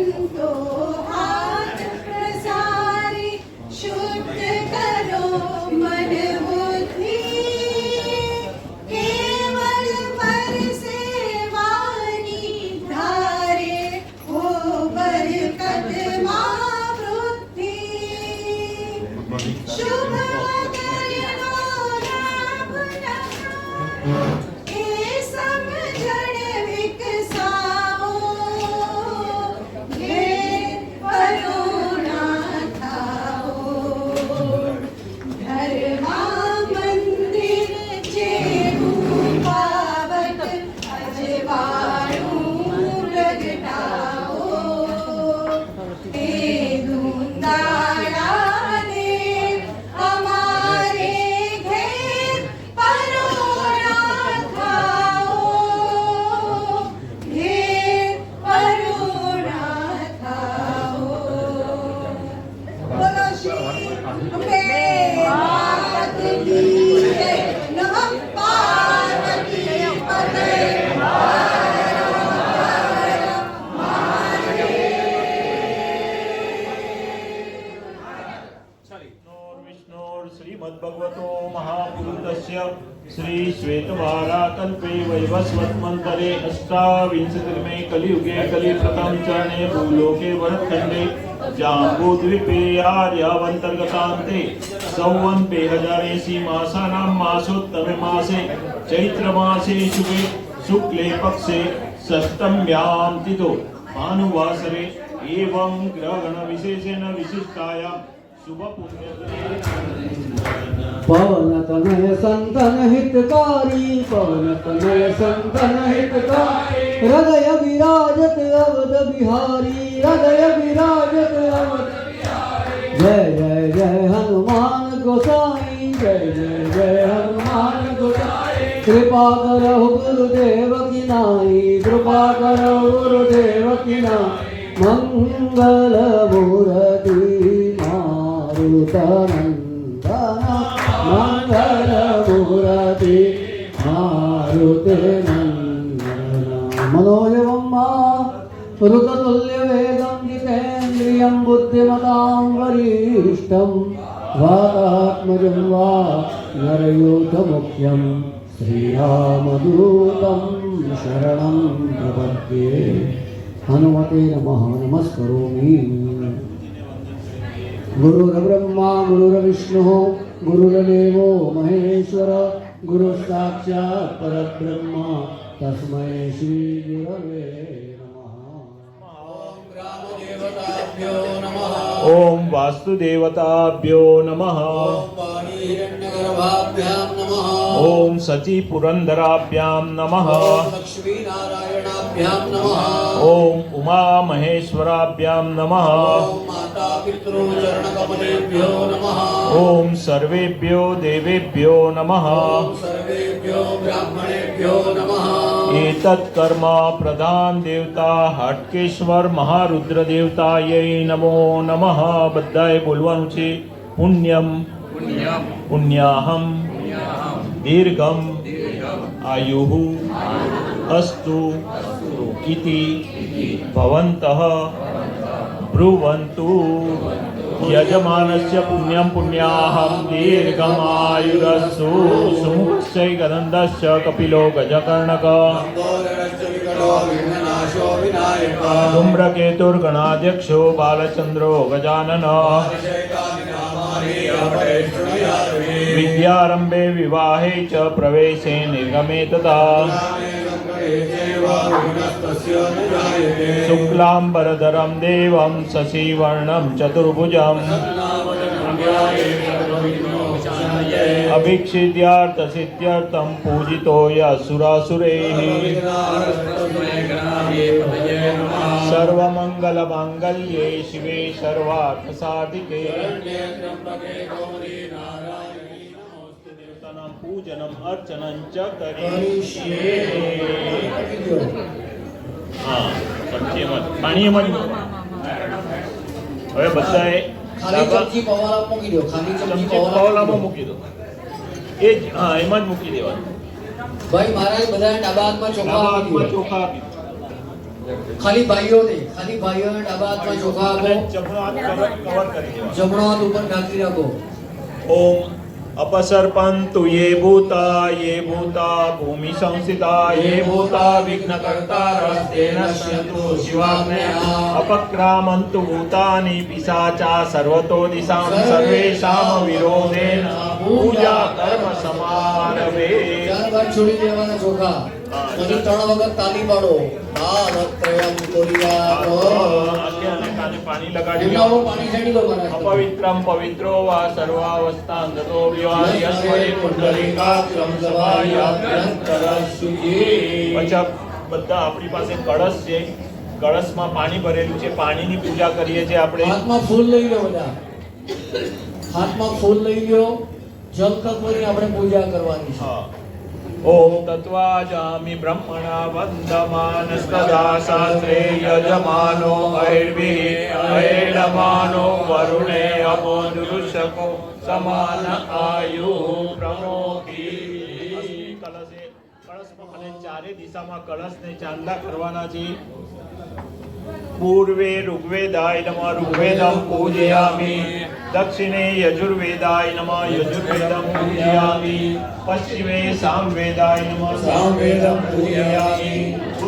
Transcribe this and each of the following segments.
संतो हाथ प्रसारी शुद्ध करो मन बुद्धि केवल पर सेवानी धारे हो बरकत वृद्धि शुभ श्रीमद्भगवतो महापुरुषस्य श्री श्वेतवाराकल्पे वैवस्वतमन्तरे अष्टाविंशतितमे कलियुगे कलिप्रथम चरणे भूलोके भरतखण्डे जाम्बूद्वीपे आर्यावन्तर्गतान्ते संवत्सरे 2080 मासानां मासोत्तमे मासे चैत्रमासे शुभे शुक्ले पक्षे षष्ठम्यां तिथौ भानुवासरे एवं ग्रहगणविशेषेण विशिष्टायां शुभ पुण्य पवन तनय संतन हितकारी पवन तनय संतन हितकारी हृदय विराजत अवध बिहारी हृदय विराजत अवध बिहारी जय जय जय हनुमान गोसाई जय जय जय हनुमान गोसाई कृपा करो गुरुदेव की नाई कृपा करो गुरुदेव की नाई मंगल मूर्ति मारुतनंदन मंगल मूर्ति मारुतनंदन मनोजवं ऋततुल्य वेदं जितेन्द्रियं बुद्धिमतां वरिष्ठं वातात्मजं वा नरयूथमुख्यं श्रीरामदूतं शरणं प्रपद्ये हनुमते नमः नमस्करोमि। गुरुर्ब्रह्मा गुरुर्विष्णुः गुरुर्देवो महेश्वर गुरु साक्षात् परब्रह्म तस्मै श्री गुरवे नमः। ओम वास्तुदेवताभ्यो नमः। ओम सची पुरंदराभ्यां नमः। लक्ष्मीनारायणाभ्यां नमः। ओम उमा महेश्वराभ्यां नमः। माता पितृचरणकमलेभ्यो नमः। ओम सर्वेभ्यो देवेभ्यो नमः। सर्वेभ्यो ब्राह्मणेभ्यो नमः। एतत् कर्म प्रधान देवता हाटकेश्वर महारुद्र देवतायै नमो नमः। બધાએ બોલવાનું છે પુણ્યમ પુણ્યાહમ દીર્ઘમ આયુઃ અસ્તુ ઇતિ ભવन्तः ब्रुवन्तु यजमानस्य पुण्यं पुण्याहं दीर्घमायुरस्तु सुमुक्षै गदन्दश्च कपिलो गजकर्णक धूम्रकेतुर्गणाध्यक्षो बालचन्द्रो गजानन विद्यारम्भे विवाहे च प्रवेशे निर्गमे तथा शुक्लाम्बरधरं देवं शशिवर्णं चतुर्भुजम् अभीक्षित्यार्थसिद्ध्यर्थं पूजितो यस्सुरासुरैः सर्वमङ्गलमाङ्गल्ये शिवे सर्वार्थसाधिके पूजनम अर्चनं च करिष्ये। हाँ पानी में હવે બધાએ ખાલી ચમચી પવાળા મૂકી દો ખાલી ચમચી પવાળામાં મૂકી દો એ જ હા એમાં જ મૂકી દેવાનું ભાઈ મહારાજ બધાને ડાબા હાથમાં ચોખા આપી દો ચોખા આપી દો ખાલી ભાઈઓને ડાબા હાથમાં ચોખા આપો, જમણો હાથ કવર કરી દેવાનો. જમણો હાથ ઉપર ઢાંકી રાખો. ઓમ अपसर्पन्तु ये भूता भूमि संस्थिता ये भूता विघ्नकर्तारस्ते नश्यन्तु शिवाग्नया अपक्रामन्तु भूतानि पिशाचा सर्वतो दिशां सर्वेषां विरोधेन पूजा कर्म समारभे. ત્યારબાદ છોડી દેવાના ચોખા. પછી 3 વખત તાલી પાડો. ભાવત્રયમ કુર્યાતો. કાને પાણી લગાડી એમનામાં પાણી છાંટી દો મહારાજ. અપવિત્રમ પવિત્રો વા સર્વાવસ્થાં ગતો વિવાહયસ્વરે પુંડરીકાક્ષમ સભાયાભ્યંતરશુચિ. પછી બધા આપણી પાસે કળશ છે, કળશમાં પાણી ભરેલું છે, પાણીની પૂજા કરીએ છીએ આપણે. હાથમાં ફૂલ લઈ લો બધા. હાથમાં ફૂલ લઈ લો. જલ તત્વની આપણે પૂજા કરવાની છે. હા. ઓમ તત્વાજામિ બ્રહ્મણા વંદમાનસ્તદા શાસ્ત્રે યજમાનો અૈર્ભિઃ અૈડમાનો વરુણે અમોદૃશકો સમાન આયુઃ પ્રમોતિ. કળશમાં અને ચારે દિશામાં કળશને ચાંદા કરવાના છે. પૂર્વે ઋગ્વેદાય નમઃ ઋગ્વેદમ પૂજયામિ. દક્ષિણે યજુર્વેદાય નમઃ યજુર્વેદમ પૂજયામિ. પશ્ચિમે સામવેદાય નમઃ સામવેદમ પૂજયામિ.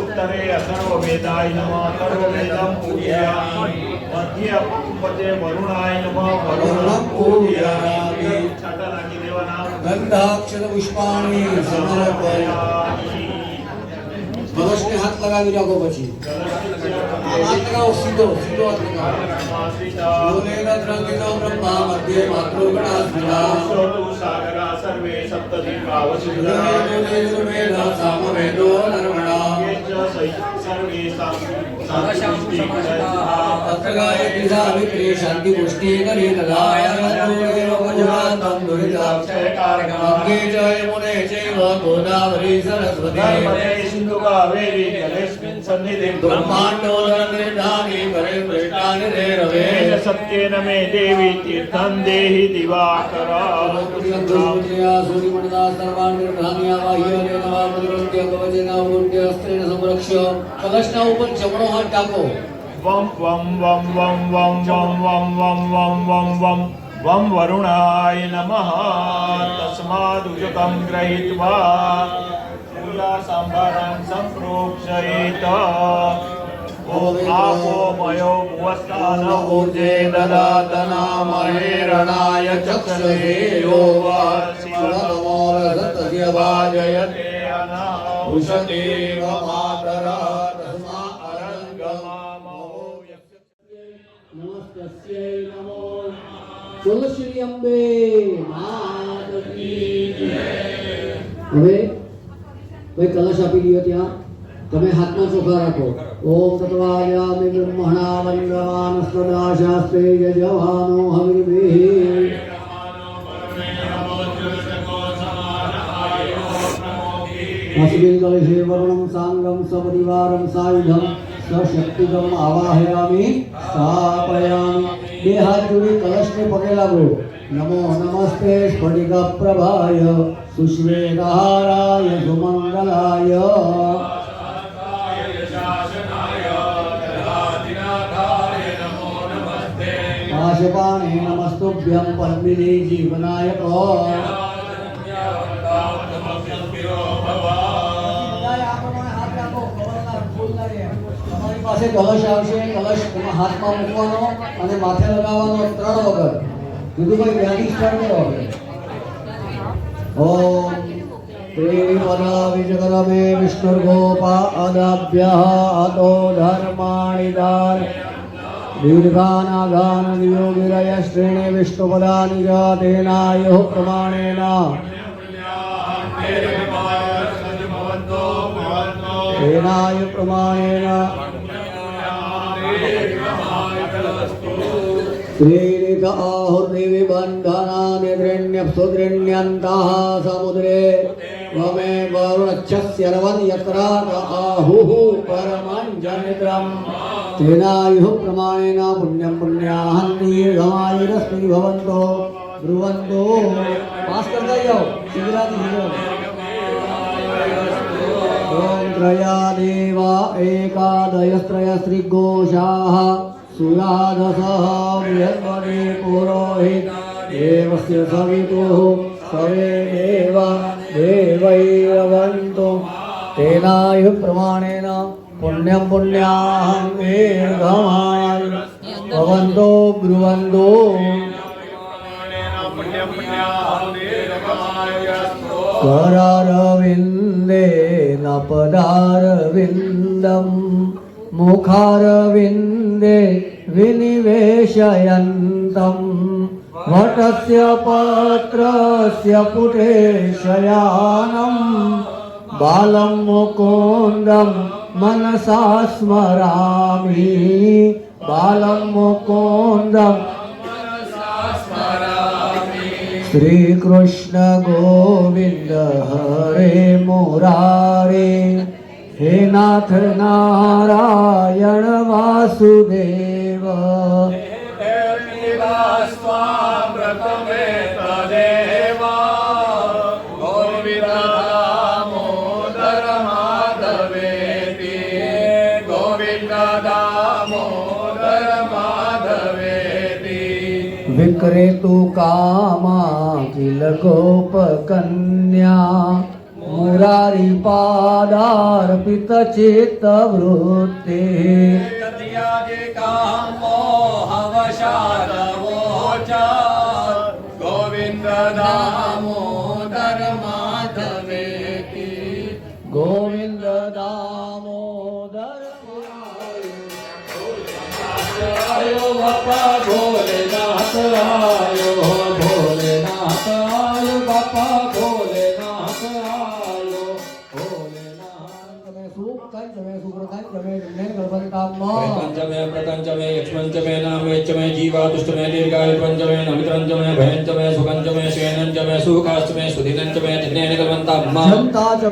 ઉત્તરે અથર્વવેદાય નમઃ અથર્વવેદમ પૂજયામિ. મધ્ય પંચમે વરુણાય નમઃ વરુણમ પૂજયામિ. છાટા નાખી દેવાના. ગંધાક્ષર પુષ્પાણી સમર્પયામિ. કળશને હાથ લગાવી રાખો. પછી હાથ લગાવો. સીધો હાથ લગાવો. બોલેના બ્રહ્મા મધ્ય માત્રો ગણાસ્મિતા. સાગરા સર્વે સપ્તદીપાવસુધા. યજુર્વેદા સામવેદો નર્મણા. સર્વે અત્રગાય દિશા વિક્રે શાંતિ પુષ્ટિ કરી તદાય ગુજરાતમ દુરિતાક્ષયકારકમ. ગંગે ચ યમુને ચૈવ ગોદાવરી સરસ્વતી. સિંધુ કાવેરી જલેસ્મિન સન્નિધિં બ્રહ્માંડોદરનિર્ધાની કરે પૃષ્ઠાનિ રે રવે. સત્યેન મે દેવી તીર્થં દેહી દિવાકરા. સૂર્યમંડલા સર્વાણ નિર્ધાન્યા બાહ્ય નવા મુદ્રંત્ય કવચેના મૂર્ત્ય અસ્ત્રેણ સંરક્ષ્ય. કલશના ઉપર જમણો હાથ ટાકો. વમ વમ વમ વમ વમ વમ વમ વમ વમ વમ વમ વરુણાય નમઃ. તસ્માદુજકં ગ્રહીત્વા પૂજા સંભારં સંપ્રોક્ષયેત. ઓમ આપો મયો ભુવસ્થાન ઊર્જે દદાતના મહેરણાય ચક્ષસે યો વા શિવતમોરસત્ય વાજયતે અના ઉષતે માતરા તસ્મા અરંગમામો. નમસ્તસ્યૈ નમો. બોલો શ્રી અંબે માત કી જય. હવે ભાઈ કલશ આપી દો. ત્યાં તમે હાથમાં ચોખા રાખો. ઓમ તત્વાયામિ બ્રહ્મણા વંદમાનસ્તદા શાસ્ત્રે યજમાનો હવિર્ભિઃ. अस्मिन् कलशे वरुणं साङ्गं सपरिवारं सायुधं सशक्तिकम् आवाहयामि स्थापयामि. બે હાથ જોડી કલશને પગે લાગો. નમો નમસ્તે સ્ફટિકપ્રભાય સુશ્વેતહારાય સુમંગલાય. પાશપાણે નમસ્તુભ્યં પદ્મિની જીવનાયક. પાસે કલશ આવશે. કલશ હાથમાં મૂકવાનો અને માથે લગાવવાનો 3 વખત. વિદુભાઈ ત્યાંથી સ્ટાર્ટ કરો. ઓમ ત્રિપદા વિજગરમે વિષ્ણુર્ગોપાદાભ્યઃ અતો ધર્માણિ દાર. દીર્ઘાનાગાન નિયોગિરય શ્રેણે વિષ્ણુપદાનિ ચ તેનાયુઃ પ્રમાણેન. તેનાયુ પ્રમાણેન. श्रीरित आहुर्निवि बन्धनानि त्रीण्यप्सुत्रीण्यन्तः समुद्रे वमे वरुणच्छस्य रवन्यत्रात आहुः परमञ्जनिद्रम्. तेनायुः प्रमाणेन पुण्यं पुण्याहं दीर्घमायुरस्मिन् भवन्तो ब्रुवन्तो. पास करता जाओ. शीघ्राति शीघ्र ॐ त्रया देवा एकादयस्त्रयस्त्रिघोषाः सुराधसः बृहन्मणे पुरोहित देवस्य सवितुः सवेदेव देवैरवन्तु तेनायुप्रमाणेन पुण्यं पुण्याहं दीर्घमायु भवन्तो ब्रुवन्तो करारविन्देन पदारविन्दं मुखारविन्दे विनिवेशयन्तं वटस्य पत्रस्य पुटे शयानं बालं मुकुन्दं मनसा स्मरामि बालं मुकुन्दं श्री कृष्ण गोविंद हरे मुरारे हे नाथ नारायण वासुदेव विक्रेतु कामा किल गोपकन्या मुरारी पादार्पित चित्तवृत्ति गोविंद दामोदर माधवेति गोविंद दामोदर आयो बापा भोलेनाथ आयो भोलेनाथ आयो बापा भोलेनाथ आयो भोलेनाथ में सुख कंच में सुप्रकंच में ज्ञान गणपतिताम्मा प्रकंच में यक्ष्मंच में नामवेच में जीवा दुष्ट में दीर्घायु पंच में नमित्रंच में भयंच में सुखंच में श्रेणंच में सुखाश्च में सुधिनंच में ज्ञान गणपतिताम्मा धन्ताच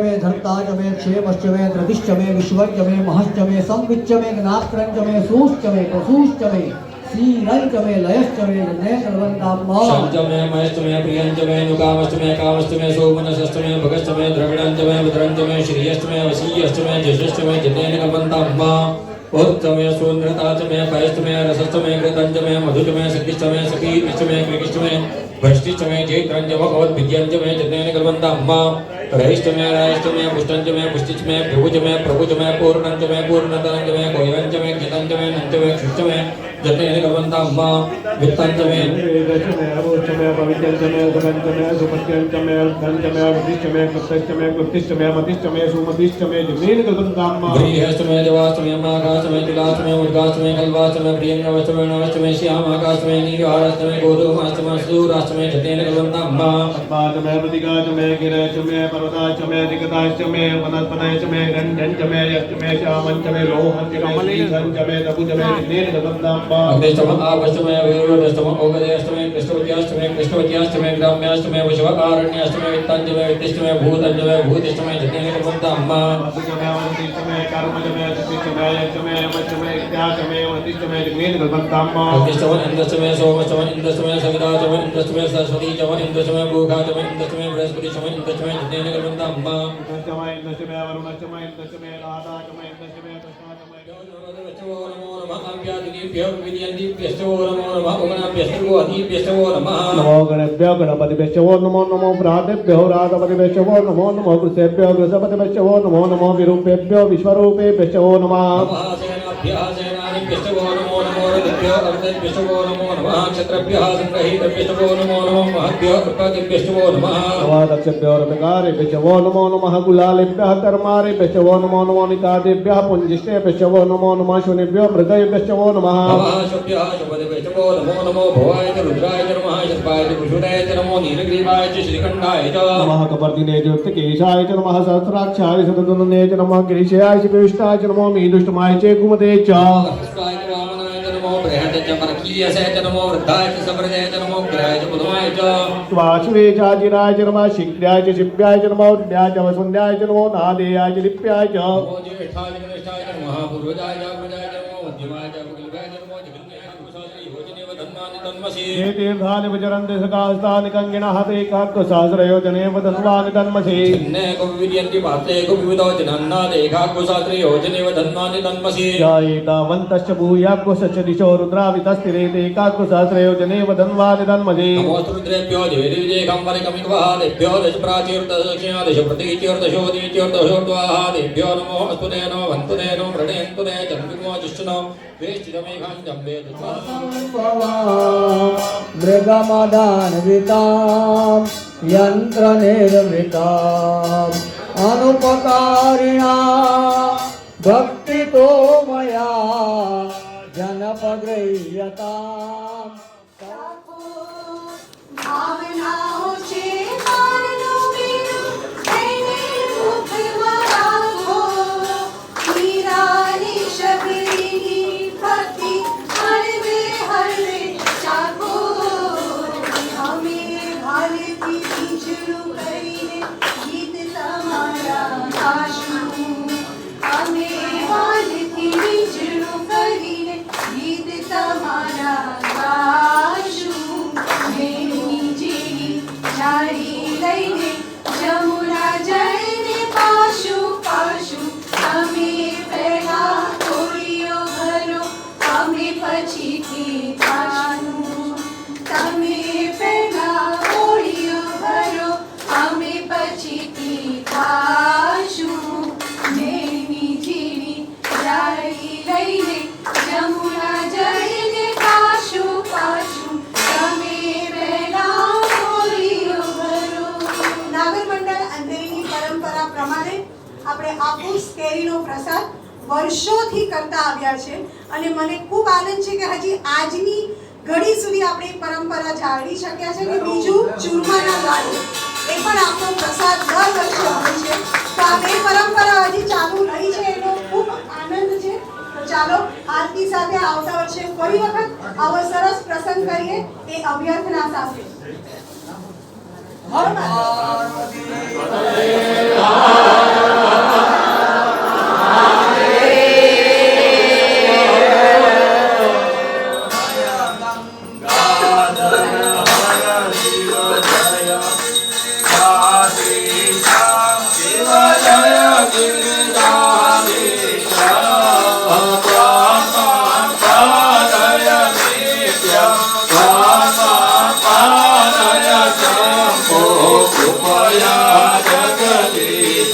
में क्षेमश्च में धृतिश्च में विश्वंच में महश्च में संविच्च में ज्ञात्रंच में सूश्च में प्रसूश्च में श्रीरंच में लयश्च में ज्ञान गणपतिताम्मा शंच में मयश्च में प्रियंच में नुकामश्च में कामश्च में सोमनसश्च में भगश्च में द्रविणंच में विद्रंच में श्रीयश्च में वसीयश्च में जशश्च में ज्ञान गणपतिताम्मा उत्त में सुंदरताच में पयश्च में रसश्च में कृतंच में मधुच में सखिश्च में सखीश्च में कृकिश्च में भ्रष्टिश्च में चैत्रंच भगवत विद्यंच में ज्ञान गणपतिताम्मा रहिश्च में रायश्च में पुष्टंच में पुष्टिच में प्रभुज में पूर्णंच में पूर्णतरंच में गोयवंच में कृतंच में नंच में क्षुच्च में ज्ञान गणपतिताम्मा वित्तंच में वेदश्च में अवोच में पवित्रंच में सुगंच में सुपत्यंच में अर्धंच में वधिश्च में कृतश्च में कृतिश्च में मतिश्च में सुमतिश्च में ज्ञान गणपतिताम्मा गृहश्च में देवाश्च में माघाश्च में तुलाश्च में उद्गाश्च में कल्वाश्च में प्रियंगवश्च में नवश्च में श्यामाकाश्च में नीलहारश्च में गोधूमाश्च में सूराश्च में ज्ञान गणपतिताम्मा पद्माश्च में प्रतिगाश्च में गिरश्च में पर्वताश्च में दिगताश्च में वनस्पतयश्च में गंधंच में यश्च में श्यामंच में लोहंच में श्रीधंच में तपुज में ज्ञान गणपतिताम्मा अग्निश्च में आवश्च में वीरोदश्च में ओगदयश्च में कृष्णवत्याश्च में ग्राम्याश्च में वशवकारण्याश्च में वित्तंच में वित्तिश्च में भूतंच में भूतिश्च में ज्ञान गणपतिताम्मा वसुच में वसतिश्च में कर्मच में सतिश्च में यश्च में यमश्च में इत्याश्च में वतिश्च में ज्ञान गणपतिताम्मा अग्निश्च में इंद्रश्च में सोमश्च में इंद्रश्च में सविताश्च में इंद्रश्च में सरस्वतीश्च में इंद्रश्च में भूखाश्च में इंद्रश्च में बृहस्पतिश्च में इंद्रश्च में ज्ञान गणपतिताम्मा इंद्रश्च में वरुणश्च में इंद्रश्च में राधाश्च में इंद्रश्च में कृष्णाश्च में नमो नमः अम्ब्यादिभ्यो विद्यन्तिभ्यश्च नमो नमः उगणाभ्यश्च अधीभ्यश्च नमः नमो गणेभ्यो गणपतिभ्यश्च नमो नमो भ्रातेभ्यो राधपतिभ्यश्च नमो नमो कृतेभ्यो कृतपतिभ्यश्च नमो नमो विरूपेभ्यो विश्वरूपेभ्यश्च नमः सेनाभ्यः सेनानिभ्यश्च नमो नमो रथेभ्यो रथेभ्यश्च नमो नमः क्षत्रभ्यः संग्रहीतेभ्यश्च नमो नमो महद्भ्यो कृपादिभ्यश्च नमः नवादक्षभ्यो रथकारेभ्यश्च नमो नमः कुलालेभ्यः कर्मारेभ्यश्च नमो नमो निकादेभ्यः पुञ्जिष्टेभ्यश्च नमो नमः शूनेभ्यो मृगयेभ्यश्च नमः शुभ्यः शुभदेभ्यश्च नमो नमो भवाय च रुद्राय च नमः शर्पाय च कुशुराय च नमो नीलग्रीवाय च श्रीकण्ठाय च नमः कपर्दिने च केशाय च नमः सहस्राक्षाय शतदुनने च नमः गिरीशाय च विष्टाय च नमो मीदुष्टमाय च कुमते च हस्ताय च वामनाय च नमो बृहते च परकीयसे च नमो वृद्धाय च समृद्धे च नमो ग्रहाय च बुधमाय च स्वाश्वे च आजिराय च नमः शीघ्राय च शिव्याय च नमो उद्याय च वसुन्ध्याय च नमो नादेयाय च लिप्याय च नमो ज्येष्ठाय च कनिष्ठाय च नमः पूर्वजाय च अग्रजाय च नमो मध्यमाय च कुलगाय च नमो जगन्नाय च कुशाय च योजने वदन्ना वधन्वानि तन्मसि ये तीर्थानि विचरन्ति सकास्तानि कङ्गिणः ते काक्कुसहस्रयोजने वधन्वानि तन्मसि चिन्ने कुविर्यन्ति पात्रे कुविविदोजनन्नादे काक्कुसहस्रयोजने वधन्वानि तन्मसि या एतावन्तश्च भूयाक्कुशश्च दिशो रुद्रावितस्तिरे ते काक्कुसहस्रयोजने वधन्वानि तन्मसि नमोस्तुरुद्रेभ्यो दिवेदिविजयकं वरिकमिकवादेभ्यो दश प्राचीर्दशदक्षिणा दश प्रतीचीर्दशोदीचीर्दशोर्द्वाहादेभ्यो नमो अस्तुते नो वन्तुते नो व्रणेन्तुते चन्द्रिमो जिष्णुनो वेष्टितमेघं जम्बे मृगमदान्वितां यन्त्रनिर्मिताम् अनुपकारिणा भक्तितो मया जनपगृह्यताम् ભાવનાઓ છે મારનો વીર એને મુખમાં રાખો હીરાની શબરીની ભક્તિ હળવે હળવે ચાખો અમે ભાલેથી બીજડું કરીને ગીત તમારા ગાશું અમે ભાલેથી બીજડું કરીને ગીત તમારા ગાશું મેની જેવી જાળી લઈને જમુના જળને પાશું પાશું અમે પહેલા કોળીઓ ભરો અમે પછીથી ખાશું તમે પહેલા કોળીઓ ભરો અમે પછીથી ખાશું મેની જેવી જાળી લઈને જમુના જળને પાશું પાશું નાગર મંડળ અંધેરીની પરંપરા પ્રમાણે આપણે હાફૂસ કેરીનો પ્રસાદ વર્ષોથી કરતા આવ્યા છે અને મને ખૂબ આનંદ છે કે હજી આજની ઘડી સુધી આપણે પરંપરા જાળવી શક્યા છે. કે બીજું ચૂરમાના લાડુ એ પણ આપણો પ્રસાદ દર વર્ષે હોય છે. તો આ બે પરંપરા હજી ચાલુ રહી છે એનો ખૂબ આનંદ છે. તો ચાલો આરતી સાથે આવતા વર્ષે ફરી વખત આવો સરસ પ્રસંગ કરીએ એ અભ્યર્થના સાથે. कृपया जगदीश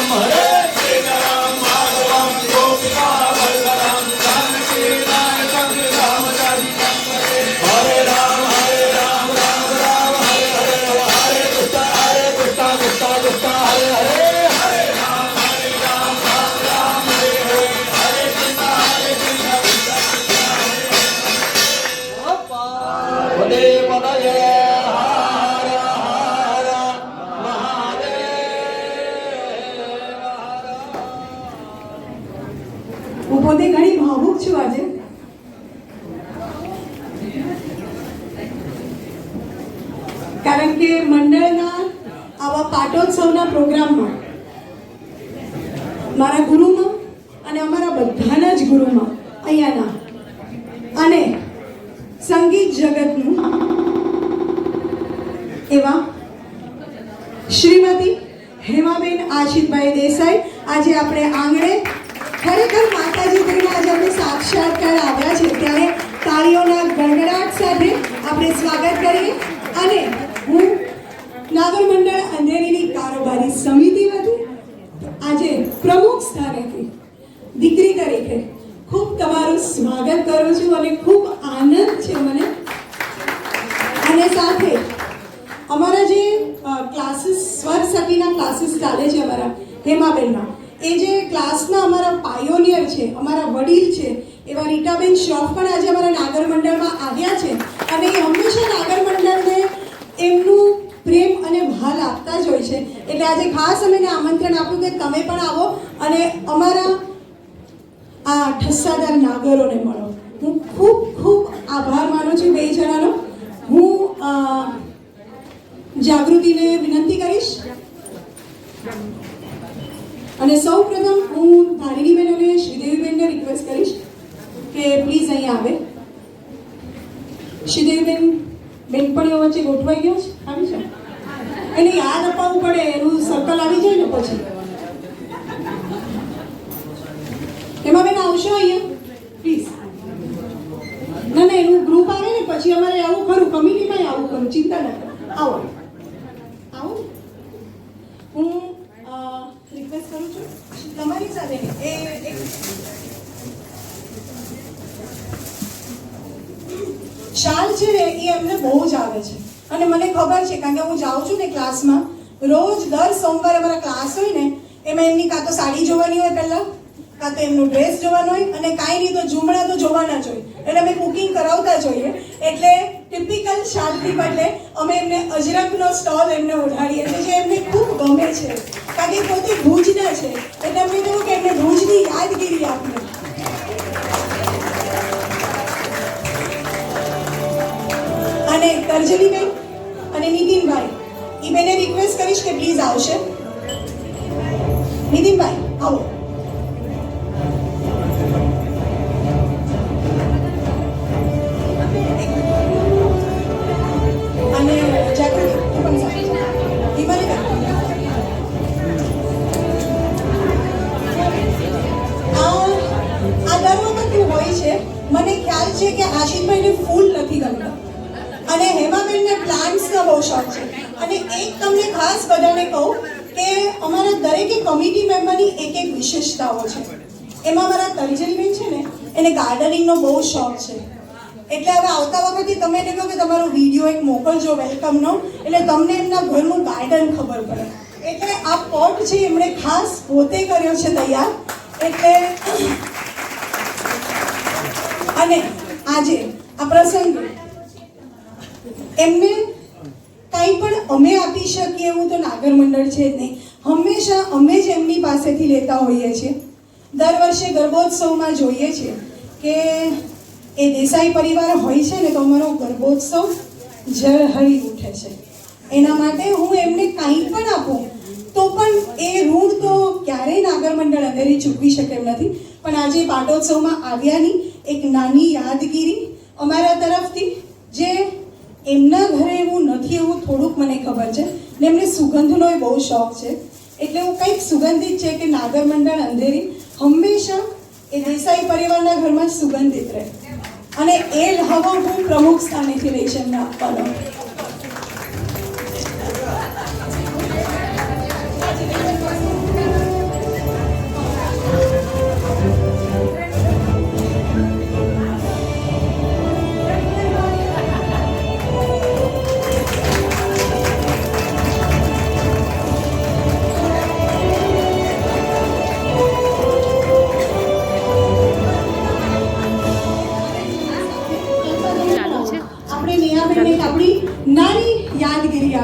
રામ હરે સીતારામ માધવમ ગોપિકા વલ્લભમ જાનકી નાયકમ રામચંદ્રમ હરે રામ રામ રામ હરે હરે હરે કૃષ્ણ કૃષ્ણ કૃષ્ણ હરે હરે હરે રામ રામ હરે હરે હરે કૃષ્ણ પદે પદયે હર હર મહાદેવ હું પોતે ઘણી ભાવુક છું આજે. કારણ કે મંડળના આવા પાટોત્સવના પ્રોગ્રામમાં મારા ગુરુમાં અને અમારા બધાના જ ગુરુમાં અહીંયાના અને સંગીત જગતનું એવા શ્રીમતી હેમાબેન આશિષભાઈ દેસાઈ આજે આપણે આંગણે ખરેખર માતાજી કરીને આજે આપણે સાક્ષાત્કાર આવ્યા છે ત્યારે તાળીઓના ગડગડાટ સાથે આપણે સ્વાગત કરીએ. અને હું નાગર મંડળ અંધેરીની કારોબારી સમિતિમાંથી આજે પ્રમુખ સ્થાનેથી દીકરી તરીકે ખૂબ તમારું સ્વાગત કરું છું અને ખૂબ આનંદ છે મને. અને સાથે અમારા જે ક્લાસીસ સ્વર સખીના ક્લાસીસ ચાલે છે અમારા હેમાબેનના, એ જે ક્લાસના અમારા પાયોનિયર છે, અમારા વડીલ છે એવા રીટાબેન શ્રોફ પણ આજે અમારા નાગર મંડળમાં આવ્યા છે અને એ હંમેશા નાગર મંડળને એમનું પ્રેમ અને ભાલ આપતા જ હોય છે. એટલે આજે ખાસ અમે આમંત્રણ આપ્યું કે તમે પણ આવો અને અમારા આ ઠસ્સાદાર નાગરોને મળો. હું ખૂબ ખૂબ આભાર માનું છું બે જણાનો. હું જાગૃતિને વિનંતી કરીશ અને સૌ પ્રથમ હું ધારિણીબેન અને શ્રીદેવીબેનને રિક્વેસ્ટ કરીશ કે પ્લીઝ અહીંયા આવે. શ્રીદેવીબેન બેનપણીઓ વચ્ચે ગોઠવાઈ ગયો છે, આવી છે, એને યાદ અપાવવું પડે, એનું સર્કલ આવી જાય ને પછી. એમાં બેન આવશો અહીંયા પ્લીઝ. ના ના, એનું ગ્રુપ આવે ને પછી અમારે આવું ખરું, કમ્યુનિટીમાં આવું ખરું, ચિંતા ના કરો. આવો આવો. હું રિક્વેસ્ટ કરું છું તમારી સાથે એ એક શાલ છે ને એ એમને બહુ જ આવે છે અને મને ખબર છે કારણ કે હું જાઉં છું ને ક્લાસમાં, રોજ દર સોમવારે અમારા ક્લાસ હોય ને એમાં એમની કાં તો સાડી જોવાની હોય પહેલાં, કાં તો એમનું ડ્રેસ જોવાનું હોય અને કાંઈ નહીં તો ઝુમડા તો જોવાના જ હોય. એટલે અમે કુકિંગ કરાવતા જોઈએ એટલે ટિપિકલ શાલથી બદલે અમે એમને અજરકનો સ્ટોલ એમને ઓઢાડીએ છીએ જે એમને ખૂબ ગમે છે કારણ કે પોતે ભુજના છે એટલે અમને કહ્યું કે એમને ભુજની યાદગીરી આપીએ. અને તર્જનીબેન અને નીતિનભાઈ એ બેને રિક્વેસ્ટ કરીશ કે પ્લીઝ આવશે. નીતિનભાઈ આવો. અને જાગૃતિ તું પણ સાથે. હિમાલીબેન આ દર વખત હોય છે. મને ખ્યાલ છે કે આશિષભાઈને ફૂલ નથી ગમતા અને હેમાબેનને પ્લાન્ટ્સનો બહુ શોખ છે. અને એક તમને ખાસ બધાને કહું કે અમારા દરેકે કમિટી મેમ્બરની એક એક વિશેષતાઓ છે. એમાં મારા તર્જનીબેન છે ને એને ગાર્ડનિંગનો બહુ શોખ છે. એટલે હવે આવતા વખતે તમે એને કહો કે તમારો વિડીયો એક મોકલજો વેલકમનો, એટલે તમને એમના ઘરનું ગાર્ડન ખબર પડે. એટલે આ પોટ છે એમણે ખાસ પોતે કર્યો છે તૈયાર. એટલે અને આજે આ પ્રસંગ એમને કંઈ પણ અમે આપી શકીએ એવું તો નાગર મંડળ છે જ નહીં. હંમેશા અમે જ એમની પાસેથી લેતા હોઈએ છીએ. દર વર્ષે ગર્ભોત્સવમાં જોઈએ છીએ કે એ દેસાઈ પરિવાર હોય છે ને તો અમારો ગર્ભોત્સવ ઝળહળી ઉઠે છે. એના માટે હું એમને કંઈ પણ આપું તો પણ એ ઋણ તો ક્યારેય નાગર મંડળ અંધેરી ચૂકવી શકે એમ નથી. પણ આજે પાટોત્સવમાં આવ્યાની એક નાની યાદગીરી અમારા તરફથી, જે એમના ઘરે એવું નથી એવું થોડુંક મને ખબર છે ને એમને સુગંધનો એ બહુ શોખ છે. એટલે હું કંઈક સુગંધિત છે કે નાગર મંડળ અંધેરી હંમેશા એ દેસાઈ પરિવારના ઘરમાં સુગંધિત રહે અને એ લહાવો હું પ્રમુખ સ્થાનેથી લઈશ એમને આપવાનો.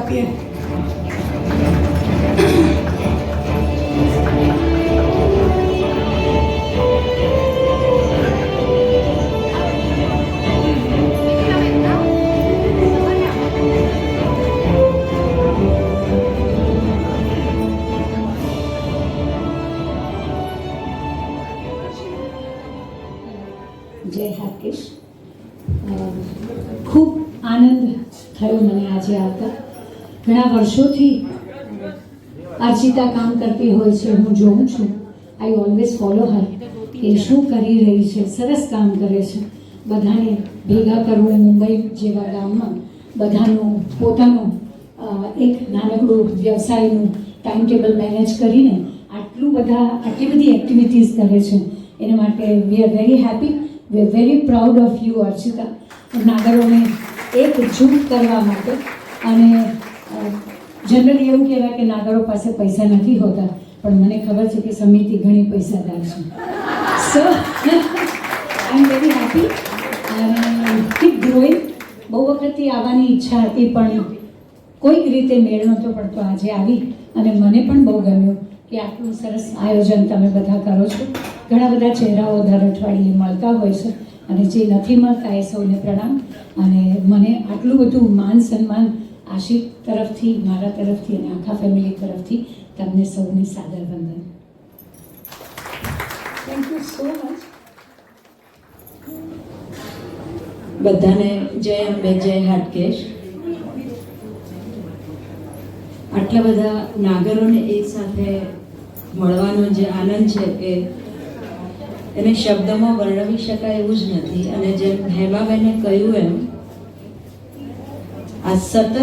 આપીએ. જય હાકેશ. ખૂબ આનંદ થયો મને આજે આવતા. ઘણા વર્ષોથી અર્ચિતા કામ કરતી હોય છે, હું જોઉં છું. આઈ ઓલવેઝ ફોલો હર કે શું કરી રહી છે. સરસ કામ કરે છે. બધાને ભેગા કરવું મુંબઈ જેવા ગામમાં, બધાનું પોતાનું એક નાનકડું વ્યવસાયનું ટાઈમ ટેબલ મેનેજ કરીને આટલી બધી એક્ટિવિટીઝ કરે છે. એના માટે we are very happy. We are very proud of you Archita. નાગરોને એકજૂટ કરવા માટે. અને જનરલી એવું કહેવાય કે નાગરો પાસે પૈસા નથી હોતા, પણ મને ખબર છે કે સમિતિ ઘણી પૈસાદાર છે. સો આઈ એમ વેરી હેપી અને કીપ ગ્રોઈંગ. બહુ વખતથી આવવાની ઈચ્છા હતી, પણ કોઈક રીતે મેળ નહોતો પડતો. આજે આવી અને મને પણ બહુ ગમ્યું કે આટલું સરસ આયોજન તમે બધા કરો છો. ઘણા બધા ચહેરાઓ દર અઠવાડિયે મળતા હોય છે, અને જે નથી મળતા એ સૌને પ્રણામ. અને મને આટલું બધું માન સન્માન આશિક તરફથી, મારા તરફથી અને આખા ફેમિલી તરફથી તમને સૌને સાદર વંદન. Thank you so much. બધાને જય અંબે, જય હાટકેશ. આટલા બધા નાગરોને એક સાથે મળવાનો જે આનંદ છે એને શબ્દમાં વર્ણવી શકાય એવું જ નથી. અને જેમ હેમાબેને કહ્યું એમ, આ સતત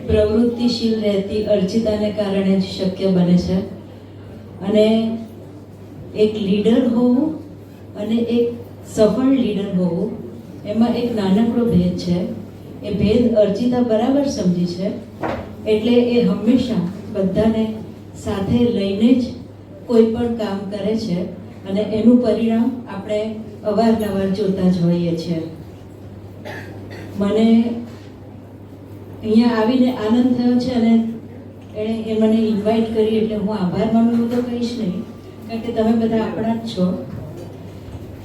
પ્રવૃત્તિશીલ રહેતી અર્ચિતાને કારણે જ શક્ય બને છે. અને એક લીડર હોવું અને એક સફળ લીડર હોવું એમાં એક નાનકડો ભેદ છે. એ ભેદ અર્ચિતા બરાબર સમજી છે, એટલે એ હંમેશા બધાને સાથે લઈને જ કોઈ પણ કામ કરે છે. અને એનું પરિણામ આપણે અવારનવાર જોતા જ હોઈએ છીએ. મને અહીંયા આવીને આનંદ થયો છે, અને એણે મને ઇન્વાઇટ કરી એટલે હું આભાર માનું તો કહીશ નહીં, કારણ કે તમે બધા આપણા જ છો.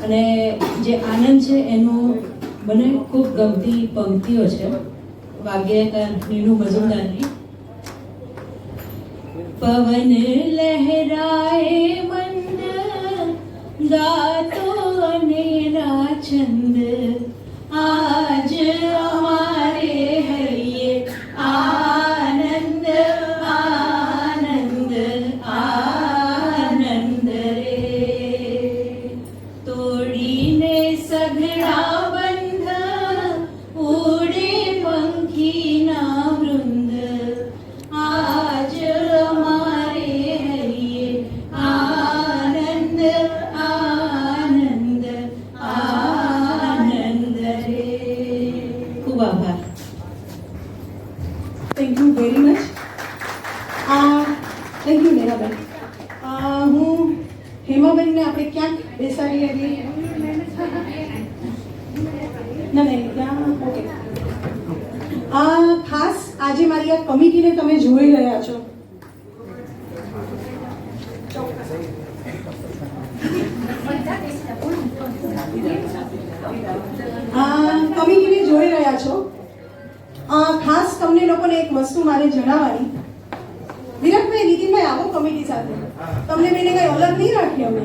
અને જે આનંદ છે એનું મને ખૂબ ગમતી પંક્તિઓ છે વાગ્યકાર નીનુ મજુમદારની. પવન લહેરાએ મંદ ગાતો અનેરા છંદ, આજ અમારે હૈયે આનંદ આનંદ આનંદ રે. તોડીને સઘળા બંધ ઉડે પંખીના વૃંદ, આજ અમારે હૈયે આનંદ આનંદ આનંદ રે. ખૂબ આભાર. Thank you very much. Thank you નેહાબેન. હું હેમાબેનને આપણે ક્યાંક બેસાડી હતી. ના નહીં ત્યાં ઓકે. ખાસ આજે મારી આ કમિટીને તમે જોઈ રહ્યા છો. કમિટીને જોઈ રહ્યા છો. ખાસ તમને લોકોને એક વસ્તુ મારે જણાવવાની. વિરાટભાઈ, નીતિનભાઈ, આવો કમિટી સાથે. તમને બેને કઈ અલગ નહીં રાખી અમે.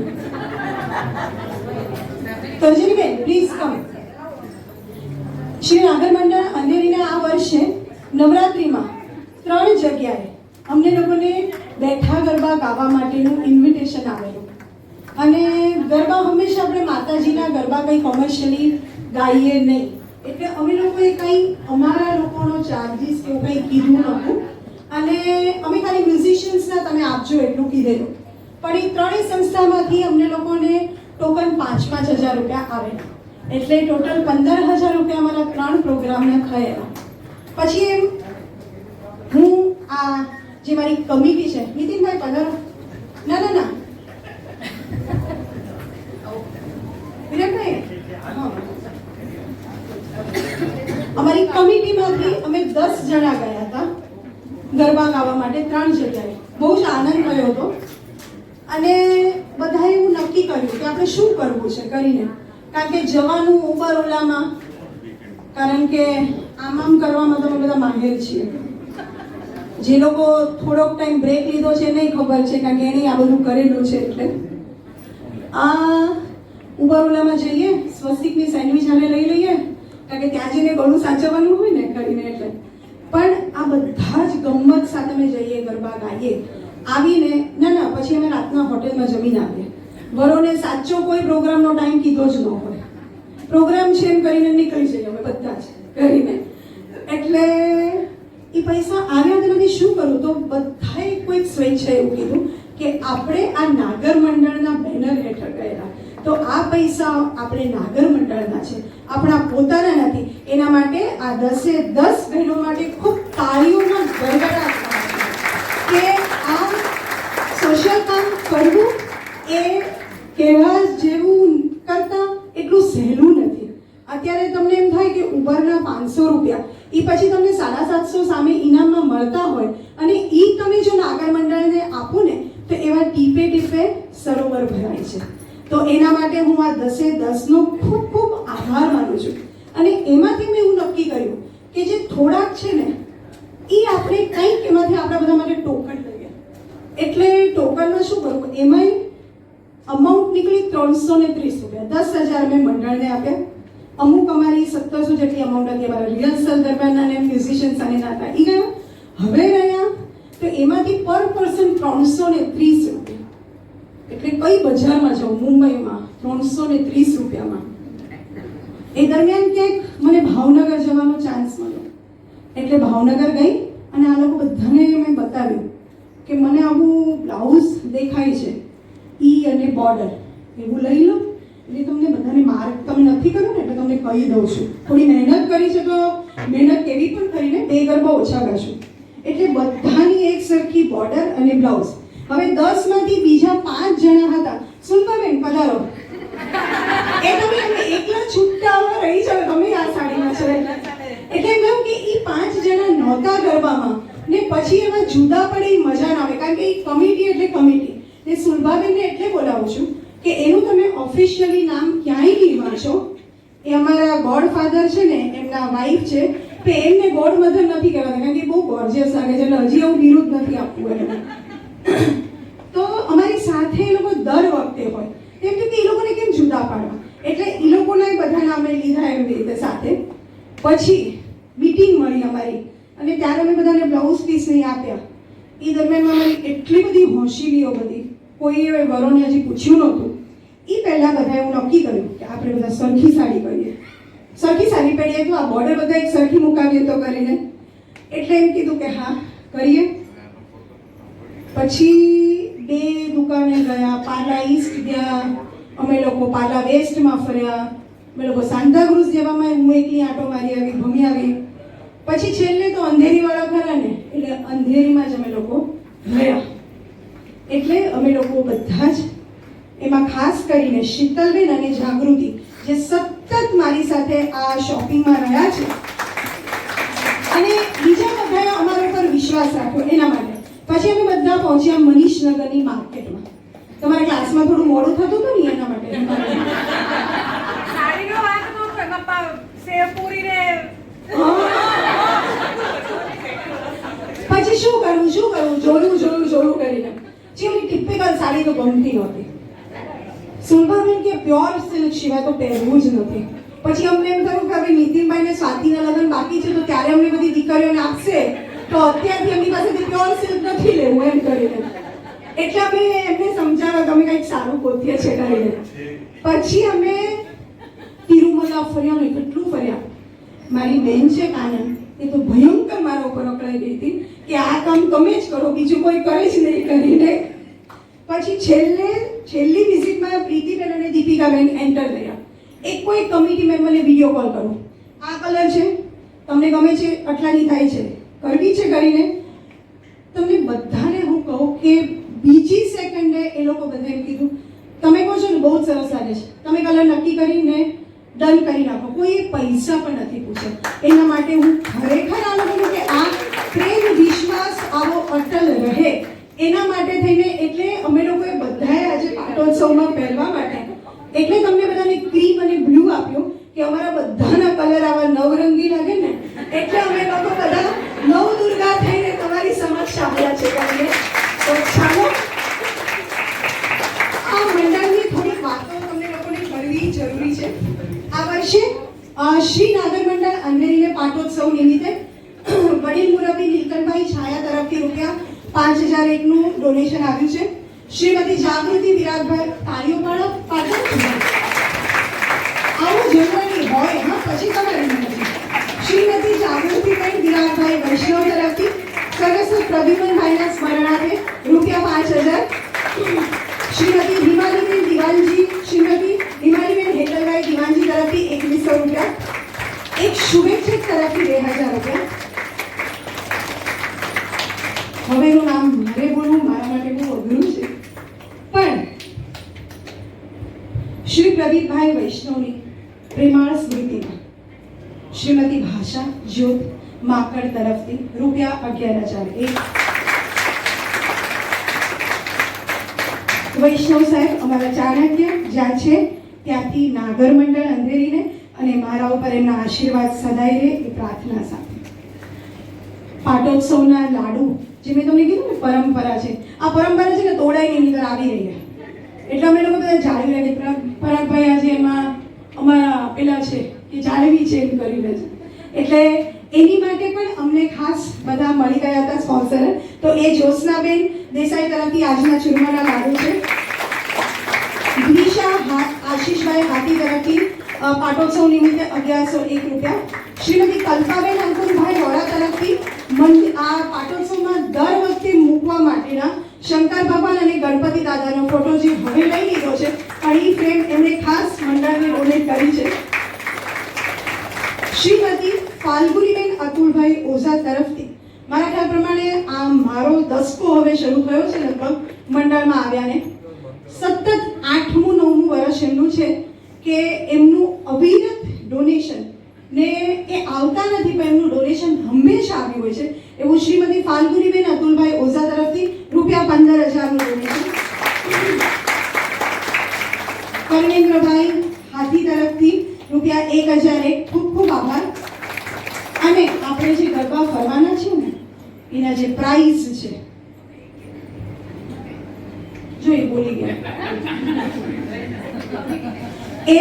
તર્જનીબેન, પ્લીઝ કમ. શ્રી નાગર મંડળ અંધેરીના આ વર્ષે નવરાત્રિમાં 3 જગ્યાએ અમને લોકોને બેઠા ગરબા ગાવા માટેનું ઇન્વિટેશન આવેલું. અને ગરબા હંમેશા આપણે માતાજીના ગરબા કંઈ કોમર્શિયલી ગાઈએ નહીં, એટલે અમે લોકોએ કંઈ અમારા લોકોનો ચાર્જીસ એવું કંઈ કીધું નહોતું. અને અમે ખાલી મ્યુઝિશિયન્સના તમે આપજો એટલું કીધેલું. પણ એ 3 સંસ્થામાંથી અમને લોકોને ટોકન 5,000 રૂપિયા આવેલા. એટલે ટોટલ 15,000 રૂપિયા અમારા 3 પ્રોગ્રામના થયેલા. પછી એમ હું આ જે મારી કમિટી છે, નીતિનભાઈ પધારો. ના ના ના વિરાટભાઈ, હા, અમારી કમિટીમાંથી અમે 10 જણા ગયા હતા. ગરબા ગાવા માટે 3 જગ્યાએ. બહુ જ આનંદ થયો હતો અને બધાએ એવું નક્કી કર્યું કે આપણે શું કરવું છે કરીને, કારણ કે જવાનું ઉબર ઓલામાં, કારણ કે આમ કરવામાં તો અમે બધા માહિર છીએ. જે લોકો થોડોક ટાઈમ બ્રેક લીધો છે નહીં ખબર છે, કારણ કે એને આ બધું કરેલું છે. એટલે આ ઉબર ઓલામાં જઈએ, સ્વસ્તિકની સેન્ડવિચ આને લઈ લઈએ, કારણ કે ત્યાં જઈને ગળું સાચવવાનું હોય ને કરીને. એટલે પણ આ બધા જ ગમત સાથે અમે જઈએ, ગરબા ગાઈએ, આવીને ના પછી અમે રાતના હોટેલમાં જમીને આવીએ. વરોને સાચો કોઈ પ્રોગ્રામનો ટાઈમ કીધો જ ન હોય, પ્રોગ્રામ છે એમ કરીને નીકળી જઈએ અમે બધા જ કરીને. એટલે એ પૈસા આવ્યા તેનાથી શું કરું, તો બધાએ કોઈક સ્વેચ્છાએ એવું કીધું કે આપણે આ નાગર મંડળના બેનર હેઠળ ગયેલા, તો આ પૈસા આપણે નાગર મંડળના છે, આપણા પોતાના નથી. એના માટે આ 10 બહેનો માટે ખૂબ તાળીઓના ગડગડાટ કે આ સોશિયલ કામ કરવું એ કહેવા જેવું કરતા એટલું સહેલું નથી. અત્યારે તમને એમ થાય કે ઉબરના 500 રૂપિયા એ પછી તમને 750 સામે ઇનામમાં મળતા હોય અને એ તમે જો નાગર મંડળને આપો ને તો એવા ટીપે ટીપે સરોવર ભરાય છે. તો એના માટે હું આ 10 નો ખૂબ ખૂબ આભાર માનું છું. અને એમાંથી મેં એવું નક્કી કર્યું કે જે થોડાક છે ને એ આપણે કંઈક એમાંથી આપણા બધા માટે ટોકન લઈએ. એટલે ટોકનમાં શું કરવું, એમાંય અમાઉન્ટ નીકળી 330 રૂપિયા. 10,000 મેં મંડળને આપ્યા. અમુક અમારી 1700 જેટલી અમાઉન્ટ હતી અમારા રિહર્સલ દરમિયાન અને મ્યુઝિશિયન્સ અને નાતા એ ગયા. હવે રહ્યા તો એમાંથી પર પર્સન 330 રૂપિયા. એટલે કઈ બજારમાં જાઉં મુંબઈમાં 330 રૂપિયામાં. એ દરમિયાન ક્યાંક મને ભાવનગર જવાનો ચાન્સ મળ્યો. એટલે ભાવનગર ગઈ અને આ લોકો બધાને મેં બતાવ્યું કે મને આવું બ્લાઉઝ દેખાય છે, ઈ અને બોર્ડર એવું લઈ લો. એટલે તમને બધાને માર્ક તમે નથી કર્યું ને એટલે તમને કહી દઉં છું, થોડી મહેનત કરી છે તો મહેનત કેવી પણ કરીને 2 ગરબા ઓછા ગાશું. એટલે બધાની એક સરખી બોર્ડર અને બ્લાઉઝ. હવે 10 માંથી બીજા 5 જણા હતા. સુનપાબેન પધારો. એ તમે એકલા છૂટા રહી જાવ, તમે આ સાડીમાં છો. એટલે એમ કહ્યું કે એ 5 જણા નહોતા ગરબામાં ને પછી એમાં જુદા પડે એ મજા ના આવે, કારણ કે એ કમિટી એટલે કમિટી. ને સુલભાબેનને એટલે બોલાવું છું કે એનું તમે ઓફિશિયલી નામ ક્યાંય નહીં વાંચો. એ અમારા ગોડફાધર છે ને, એમના વાઈફ છે, તો એમને ગોડ મધર નથી કહેવાતા, કારણ કે બહુ ગોર્જિયસ લાગે છે. એટલે હજી એવું વિરુદ્ધ નથી આપવું એને. તો અમારી સાથે એ લોકો દર વખતે હોય. એમ કે એ લોકોને કેમ જુદા પાડવા, એટલે એ લોકોના બધાના અમે લીધા એવી રીતે સાથે. પછી મીટિંગ મળી અમારી અને ત્યારે અમે બધાને બ્લાઉઝ પીસ નહીં આપ્યા. એ દરમિયાનમાં અમારી એટલી બધી હોશીલીઓ બધી, કોઈએ વરોને હજી પૂછ્યું નહોતું. એ પહેલાં બધાએ એવું નક્કી કર્યું કે આપણે બધા સરખી સાડી કરીએ, સરખી સાડી પહેરીએ તો આ બોર્ડર બધા એક સરખી મુકાવીએ તો કરીને. એટલે એમ કીધું કે હા કરીએ. પછી 2 દુકાને ગયા, પાલા ઈસ્ટ ગયા, અમે લોકો પાલા વેસ્ટમાં ફર્યા, અમે લોકો સાંતાક્રુઝ જેવામાં હું એકલી આંટો મારી આવી, ભમી આવી. પછી છેલ્લે તો અંધેરીવાળા ખરા ને, એટલે અંધેરીમાં જ અમે લોકો રહ્યા. એટલે અમે લોકો બધા જ એમાં ખાસ કરીને શીતલબેન અને જાગૃતિ જે સતત મારી સાથે આ શોપિંગમાં રહ્યા છે અને બીજા બધાએ અમારા ઉપર વિશ્વાસ રાખ્યો એના માટે. પછી અમે બધા પહોંચ્યા મનીષનગરની માર્કેટમાં. તમારા ક્લાસમાં થોડું મોડું થતું હતું ને એના માટે. સાડીનો વાત ન થાય બાપા, સેવ પૂરી ને પછી શું કરવું જોયું કરીને જે ઓલી ટિપિકલ સાડી તો ગમતી નહોતી. સુલભાબેન કે પ્યોર સિલ્ક સિવાય તો પહેરવું જ નથી. પછી અમને એમ થયું કે હવે નીતિનભાઈને સ્વાતિના લગ્ન બાકી છે તો ત્યારે અમને બધી દીકરીઓને આપશે તો અત્યારથી એમની પાસેથી પ્યોર સિલ્ક નથી લેવું એમ કરીને. એટલે અમે એમને સમજાવ્યા કે અમે કંઈક સારું ગોતીએ છે કરીને. પછી અમે તિરુમલા ફર્યા ને કેટલું ફર્યા. મારી બેન છે કાનન, એ તો ભયંકર મારા ઉપર અકળાઈ ગઈ હતી કે આ કામ તમે જ કરો, બીજું કોઈ કરે જ નહીં કરીને. પછી છેલ્લી વિઝિટમાં પ્રીતિબેન અને દીપિકાબેન એન્ટર થયા. એક કોઈ કમિટી મેમ્બરને વિડીયો કોલ કરો, આ કલર છે તમને ગમે છે, આટલાની થાય છે, કરવી છે કરીને. તમને બધાને હું કહું કે બીજી સેકન્ડે એ લોકો બધા એમ કીધું તમે કહો છો ને બહુ જ સરસ લાગે છે, તમે કલર નક્કી કરીને ડન કરી નાખો. કોઈ પૈસા પણ નથી પૂછે. એના માટે હું ખરેખર આ લોકોને કે આ પ્રેમ, વિશ્વાસ આવો અટલ રહે એના માટે થઈને એટલે અમે લોકોએ બધાએ આજે પાટોત્સવમાં પહેરવા માટે એટલે તમને બધાને ક્રીમ અને બ્લુ આપ્યો કે અમારા બધાના કલર આવા નવરંગી લાગે ને એટલે અમે લોકો બધા નવ દુર્ગા થઈને તમારી સમક્ષ આવ્યા છે કરીને તો ચાલો આ મંડળની થોડીક વાતો તમને લોકોને કરવી જરૂરી છે. આ વર્ષે શ્રી નાગર મંડળ અંધેરીને પાટોત્સવ નિમિત્તે વડીલ મુરબ્બી નીલકંઠભાઈ છાયા તરફથી ₹5001નું ડોનેશન આવ્યું છે. શ્રીમતી જાગૃતિ વિરાટભાઈ તાળીઓ પાડો આવું જનરલી હોય હા પછી ખબર નથી. શ્રીમતી જાગૃતિભાઈ વિરાટભાઈ વૈષ્ણવ તરફથી સ્વર્ગસ્થ પ્રદ્યુમનભાઈના સ્મરણાર્થે ₹5000. શ્રીમતી હિમાલીબેન દિવાનજી શ્રીમતી હિમાલીબેન હેતલભાઈ દિવાનજી તરફથી ₹2100. એક શુભેચ્છક તરફથી ₹2000. હવેનું નામ મારે બોલવું મારા માટે બહુ અઘરું છે પણ શ્રી પ્રદીપભાઈ વૈષ્ણવની પ્રેમાળ સ્મૃતિમાં શ્રીમતી ભાષા જ્યોત માકડ તરફથી ₹11,000. વૈષ્ણવ સાહેબ અમારા ચાણક્ય જ્યાં છે ત્યાંથી નાગર મંડળ અંધેરીને અને મારા ઉપર એમના આશીર્વાદ સદાય રહે એ પ્રાર્થના સાથે. પાટોત્સવના લાડુ જે મેં તમને કીધું ને પરંપરા છે આ પરંપરા છે ને તોડાઈને એની અંદર આવી રહી છે એટલે અમે લોકો બધા જાળવી રહ્યા પરાગભાઈ આજે એમાં અમારા પેલા છે કે જાળવી છે એમ કરી રહે છે એટલે એની માટે પણ અમને ખાસ બધા મળી ગયા હતા સ્પોન્સર તો એ જ્યોત્સનાબેન દેસાઈ તરફથી આજના ચૂરમાના લાડુ છે. દિશા આશીષભાઈ હાથી તરફથી પાટોત્સવ નિમિત્તે ₹1101. શ્રીમતી કલ્પાબેન અંકુરભાઈ વોરા તરફથી આ પાટોત્સવમાં દર વખતે મૂકવા માટેના શંકર ભગવાન અને ગણપતિ દાદાનો ફોટો જે હવે લઈ લીધો છે પણ એ ફ્રેમ એમણે ખાસ મંડળને ડોનેટ કરી છે. શ્રીમતી ફાલ્ગુનીબેન અતુલભાઈ ઓઝા તરફથી મારા ખ્યાલ પ્રમાણે આ મારો દસકો હવે શરૂ થયો છે લગભગ મંડળમાં આવ્યાને સતત 8મું 9મું વર્ષ એમનું છે કે એમનું અવિરત ડોનેશન ને એ આવતા નથી પણ એમનું ડોનેશન હંમેશા આવ્યું હોય છે એવું શ્રીમતી ફાલ્ગુનીબેન અતુલભાઈ ઓઝા તરફથી ₹15,000નું ડોનેશન. કર્મેન્દ્રભાઈ હાથી તરફથી ₹1,001. ખૂબ ખૂબ આભાર. અને આપણે જે ગરબા ફરવાના છે ને એના જે પ્રાઇઝ છે જો એ બોલી ગયા એ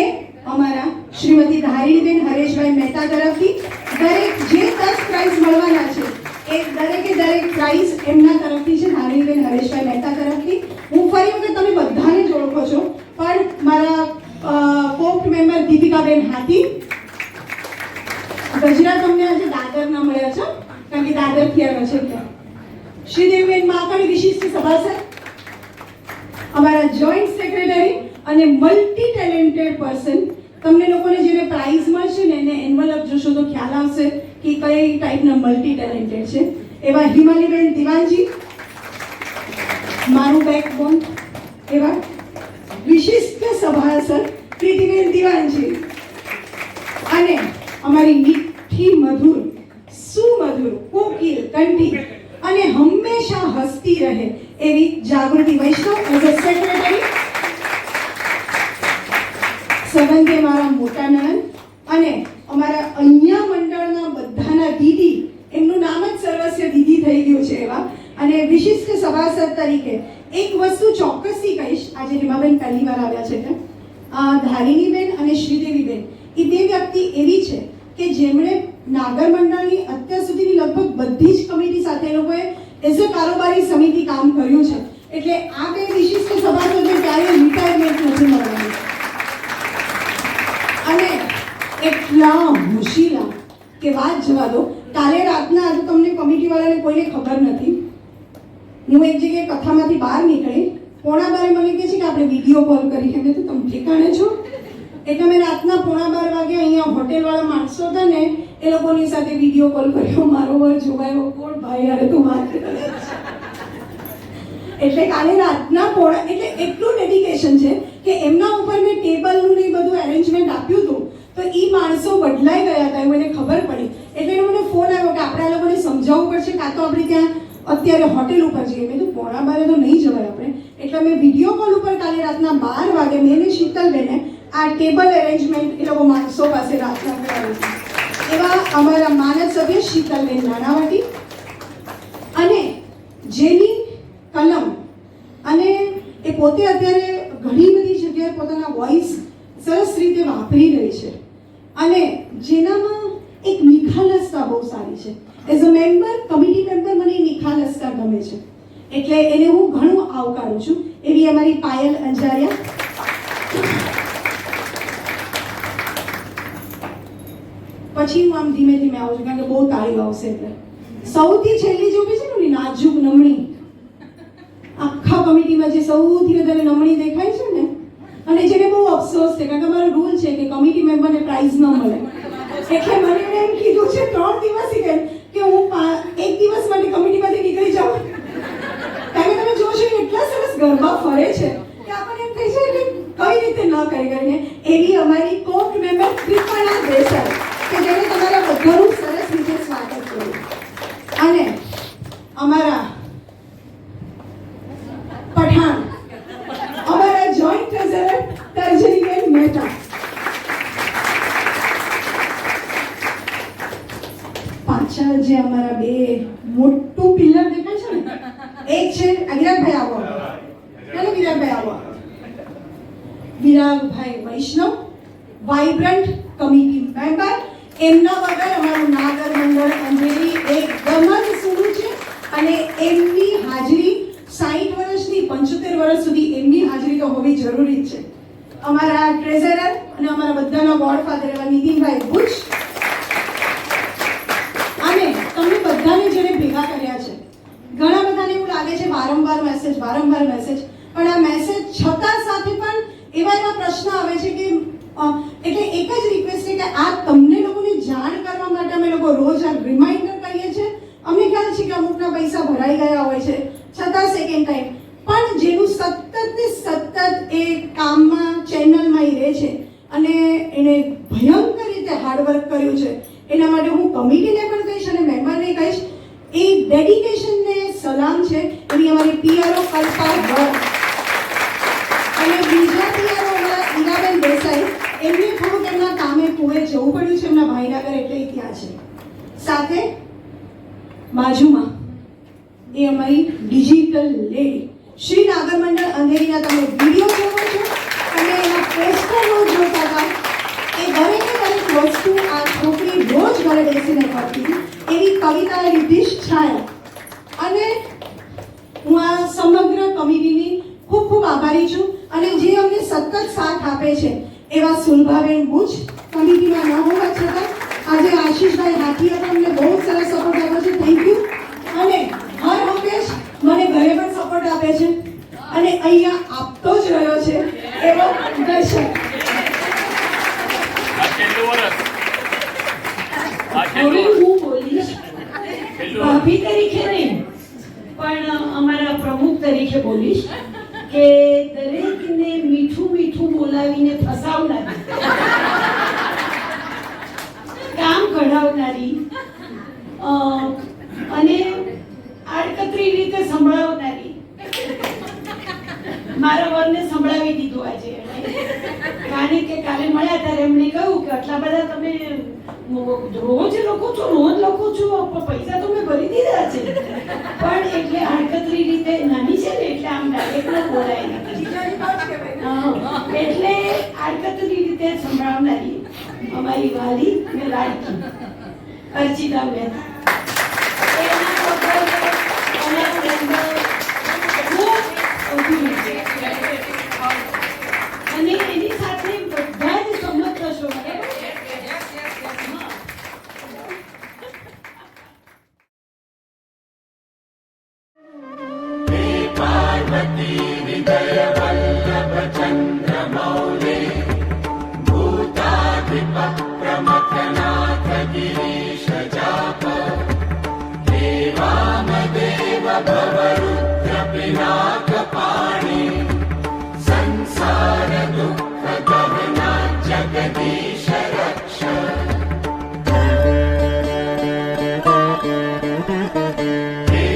અમારા શ્રીમતી ધારિણીબેન હરેશભાઈ મહેતા તરફથી દરેક જે 10 પ્રાઇઝ મળવાના છે એ દરેકે દરેક પ્રાઇઝ એમના તરફથી છે ધારિણીબેન હરેશભાઈ મહેતા તરફથી. હું ફરી વખત તમે બધાને જ ઓળખો છો પણ મારા કોર્ટ મેમ્બર દીપિકાબેન હાથી ગજરા તમને આજે દાદર ના મળ્યા છે કારણ કે દાદર થયા છે એટલે શ્રીદેવીબેન માકડ વિશિષ્ટ સભાસદ અમારા જોઈન્ટ સેક્રેટરી અને મલ્ટી ટેલેન્ટેડ પર્સન તમને લોકોને જેને પ્રાઇઝ મળશે ને એને એન્વલપ જોશો તો ખ્યાલ આવશે કે કઈ ટાઈપના મલ્ટી ટેલેન્ટેડ છે એવા હિમાલીબેન દિવાનજી મારું બેકબોન એવા વિશિષ્ટ સભાસદ પ્રીતિબેન દિવાનજી અને અમારી મીઠી મધુર સુમધુર કોકિલ કંઠી અને હંમેશા હસતી રહે એવી જાગૃતિ વૈષ્ણવ એઝ અ સેક્રેટરી. સંબંધે મારા મોટા નણંદ અને અમારા અહીંયા મંડળના બધાના દીદી એમનું નામ જ સર્વસ્વ દીદી થઈ ગયું છે એવા અને વિશિષ્ટ સભાસદ તરીકે એક વસ્તુ ચોક્કસથી કહીશ આજે હિમાબેન પહેલી વાર આવ્યા છે એટલે ધારિણીબેન અને શ્રીદેવીબેન એ બે વ્યક્તિ એવી છે કે જેમણે નાગર મંડળની અત્યાર સુધીની લગભગ બધી જ કમિટી સાથે એ લોકોએ એઝ અ કારોબારી સમિતિ કામ કર્યું છે એટલે આ બે વિશિષ્ટ સભાસદોને ક્યારેય રિટાયરમેન્ટ નથી મળવાનું અને એટલા હોશિયાર કે વાત જવા દો. કાલે રાતના આજે તમને કમિટીવાળાને કોઈને ખબર નથી હું એક જગ્યાએ કથામાંથી બહાર નીકળી 11:30 મને કહે છે કે આપણે વિડીયો કોલ કરીએ મેં તો તમે ઠેકાણે છો એટલે મેં રાતના 11:30 વાગે અહીંયા હોટેલવાળા માણસો હતા ને એ લોકોની સાથે વિડીયો કોલ કર્યો મારો વર જોવાયો કોણ ભાઈ અરે તું વાત એટલે કાલે રાતના એટલે એટલું ડેડિકેશન છે કે એમના ઉપર મેં ટેબલનું ને બધું અરેન્જમેન્ટ આપ્યું હતું તો એ માણસો બદલાઈ ગયા હતા એવું મને ખબર પડી એટલે મને ફોન આવ્યો કે આપણે આ લોકોને સમજાવવું પડશે કાં તો આપણે ત્યાં અત્યારે હોટેલ ઉપર જઈએ. મેં કીધું પોણા બારે તો નહીં જવાય આપણે, એટલે મેં વિડીયો કોલ ઉપર કાલે રાતના 12 વાગે મેં ને શીતલબેને આ ટેબલ એરેન્જમેન્ટ એ લોકો માણસો પાસે રાતના કરાવી છે. એવા અમારા માનદ સભ્ય શીતલબેન નાણાવટી, અને જેની કલમ, અને એ પોતે અત્યારે ઘણી બધી જગ્યાએ પોતાના વોઇસ સરસ રીતે વાપરી રહી છે, અને જેનામાં એક નિખાલસતા બહુ સારી છે. As a member, committee member, મને એ નિખાલસતા ગમે છે, એટલે એને હું ઘણું આવકારું છું. એવી અમારી પાયલ અંજારિયા. પછી હું આમ ધીમે ધીમે આવું છું, કારણ કે બહુ તાળીઓ આવશે એટલે. સૌથી છેલ્લી જે ઊભી છે ને, ઓલી નાજુક નમણી, આખા કમિટીમાં જે સૌથી વધારે નમણી દેખાય છે ને, અને જેને બહુ અફસોસ છે, કારણ કે અમારો રૂલ છે કે કમિટી મેમ્બરને પ્રાઇઝ ન મળે, એટલે મને એણે એમ કીધું છે 3 દિવસથી કે હું 1 દિવસ માટે કમિટીમાંથી નીકળી જાઉં, કારણ કે તમે જોશો એટલા સરસ ગરબા ફરે છે કે આપણને એમ થઈ છે કે કઈ રીતે ન કરી કરીને. એવી અમારી કોર્ટ મેમ્બર કૃપણા દેસાઈ, કે જેને તમારા બધાનું સરસ રીતે સ્વાગત કર્યું. અને અમારા પઠાણ, અમારા જોઈન્ટ ટ્રેઝરર તર્જનીબેન મહેતા, પાછળ જે અમારા બે મોટું પિલર દેખાય છે ને, એક છે વિરાગભાઈ આવો, ચાલો વિરાગભાઈ આવો, વિરાગભાઈ વૈષ્ણવ, વાઇબ્રન્ટ કમિટી મેમ્બર. એમના વગર અમારું નાગર મંડળ અંધેરી એકદમ જ સૂનું છે, અને એમની હાજરી 60 વર્ષથી 75 વર્ષ સુધી એમની હાજરી તો હોવી જરૂરી જ છે. અમારા ટ્રેઝરર અને અમારા બધાના ગોડફાધર એવા નીતિનભાઈ ભુજ, અને તમને બધાને જેને ભેગા કર્યા છે. ઘણા બધાને એવું લાગે છે વારંવાર મેસેજ, પણ આ મેસેજ છતાં સાથે પણ એવા પ્રશ્ન આવે છે કે એટલે એક જ રિક્વેસ્ટ છે કે આ તમને લોકોને જાણ કરવા માટે અમે લોકો રોજ આ રિમાઇન્ડર કરીએ છીએ. અમને ખ્યાલ છે કે અમુકના પૈસા ભરાઈ ગયા હોય છે, છતાં સેકન્ડ ટાઈમ પણ જેનું સતત ને સતત એ કામમાં, ચેનલમાં રહે છે, અને એને ભયંકર રીતે હાર્ડવર્ક કર્યું છે, એના માટે હું કમિટીને પણ કહીશ અને મેમ્બરને કહીશ, એ ડેડિકેશનને સલામ છે. એની અમારી પીઆરઓ કલ્પા ભટ્ટ, અને બીજા પીઆરઓ અમારા ઈરાબેન દેસાઈ, એમને થોડુંક એમના કામે કુવે જવું પડ્યું છે, એમના ભાઈના ઘરે, એટલે ત્યાં છે. સાથે બાજુમાં એ અમારી ડિજિટલ લેડી શ્રી નાગર મંડળ અંધેરીના તમે વિડીયો જોવો છો અને એના પોસ્ટર રોજ જોતા હતા. એ દરેકે દરેક વસ્તુ આ છોકરી રોજ ઘરે બેસીને કરતી, એવી કવિતા રીતિશ છાયા. અને હું આ સમગ્ર કમિટીની ખૂબ ખૂબ આભારી છું, અને જે અમને સતત સાથ આપે છે એવા સુલભાબેન ભુજ, કમિટીમાં ન હોવા છતાં આજે આશીષભાઈ હાથીએ પણ અમને બહુ સરસ સપોર્ટ આપ્યો છે, થેન્ક યુ. અને હર હંમેશ મને ઘરે પણ સપોર્ટ આપે છે, અને અહીંયા આપતો જ રહ્યો છે એવો દર્શક. હવે હું બોલીશ, ભાભી તરીકે નહીં પણ અમારા પ્રમુખ તરીકે બોલીશ કે દરેકને મીઠું મીઠું બોલાવીને ફસાવનારી, કામ કઢાવનારી, અને આડકતરી રીતે સંભળાવનારી, મારા વરને સંભળાવી દીધું આજે. કારણ કે કાલે મળ્યા ત્યારે એમણે કહ્યું કે આટલા બધા તમે રોજ લખો છો, પૈસા તો મેં ભરી દીધા છે, પણ એટલે આડકતરી રીતે નાની છે ને, એટલે આમ ડાયરેક્ટ બોલાય નથી, એટલે આડકતરી રીતે સંભળાવનારી અમારી વાલી ને લાડકી અર્ચિતા મહેતા. અને એની સાથે બધા જ સંમત થશો. पार्वती विजय वल्लभ चन्द्रमौले भूताधिप प्रमथनाथ गिरीश जाप देवामदेव भवरुद्र पिनाक पाणि संसार दुःख दहना जगदीश रक्ष. हे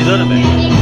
લીધો ને મેં